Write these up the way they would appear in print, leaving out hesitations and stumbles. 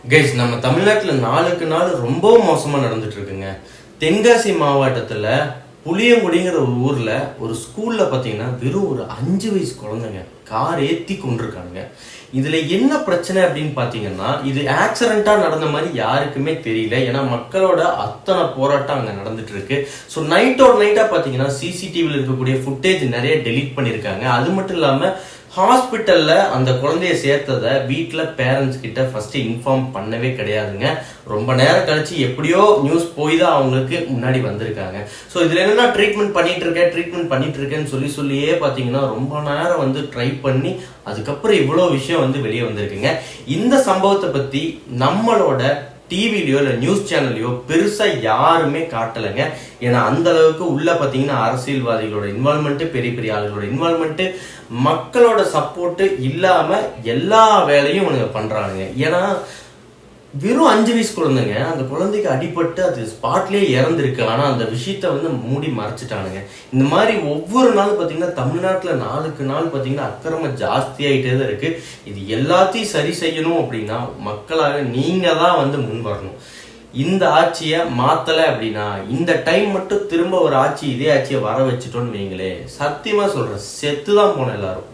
Guys, நம்ம தமிழ்நாட்டுல நாளுக்கு நாள் ரொம்ப மோசமா நடந்துட்டு இருக்குங்க. தென்காசி மாவட்டத்துல புளியங்குடிங்கிற ஒரு ஊர்ல ஒரு ஸ்கூல்ல பாத்தீங்கன்னா வெறும் ஒரு 5 வயசு குழந்தைங்க கார் ஏத்தி கொண்டிருக்காங்க. இதுல என்ன பிரச்சனை அப்படின்னு பாத்தீங்கன்னா, இது ஆக்சிடென்டா நடந்த மாதிரி யாருக்குமே தெரியல. ஏன்னா மக்களோட அத்தனை போராட்டம் அங்க நடந்துட்டு இருக்கு. ஸோ நைட்டோட நைட்டா பாத்தீங்கன்னா சிசிடிவில இருக்கக்கூடிய ஃபுட்டேஜ் நிறைய டெலீட் பண்ணிருக்காங்க. அது மட்டும் இல்லாம ஹாஸ்பிட்டல்ல அந்த குழந்தைய சேர்த்ததை வீட்டுல பேரண்ட்ஸ் கிட்ட ஃபர்ஸ்ட் இன்ஃபார்ம் பண்ணவே கிடையாதுங்க. ரொம்ப நேரம் கழிச்சு எப்படியோ நியூஸ் போய் தான் அவங்களுக்கு முன்னாடி வந்திருக்காங்க. ஸோ இதுல என்னன்னா ட்ரீட்மெண்ட் பண்ணிட்டு இருக்கேன்னு சொல்லியே பாத்தீங்கன்னா ரொம்ப நேரம் வந்து ட்ரை பண்ணி அதுக்கப்புறம் இவ்வளவு விஷயம் வெளியே வந்திருக்குங்க. இந்த சம்பவத்தை பத்தி நம்மளோட டிவிலயோ இல்ல நியூஸ் சேனல்லையோ பெருசா யாருமே காட்டலைங்க. ஏன்னா அந்த அளவுக்கு உள்ள பாத்தீங்கன்னா அரசியல்வாதிகளோட இன்வால்மெண்ட், பெரிய பெரிய ஆளுகளோட இன்வால்மெண்ட், மக்களோட சப்போர்ட் இல்லாம எல்லா வேலையும் இவனுங்க பண்றானுங்க. ஏன்னா வெறும் 5 வயசு குழந்தைங்க, அந்த குழந்தைக்கு அடிபட்டு அது ஸ்பாட்லயே இறந்துருக்கு. ஆனா அந்த விஷயத்த மூடி மறைச்சிட்டானுங்க. இந்த மாதிரி ஒவ்வொரு நாள் பாத்தீங்கன்னா தமிழ்நாட்டுல நாளுக்கு நாள் பாத்தீங்கன்னா அக்கிரமம் ஜாஸ்தியாயிட்டே தான் இருக்கு. இது எல்லாத்தையும் சரி செய்யணும் அப்படின்னா மக்களாக நீங்க தான் முன் வரணும். இந்த ஆட்சியை மாத்தல அப்படின்னா இந்த டைம் மட்டும் திரும்ப ஒரு ஆட்சி இதே ஆட்சியை வர வச்சுட்டோன்னு வைங்களே, சத்தியமா சொல்றேன் செத்துதான் போன எல்லாரும்.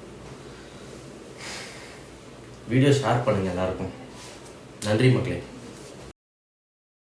வீடியோ ஷேர் பண்ணுங்க எல்லாருக்கும். நன்றி மக்களே.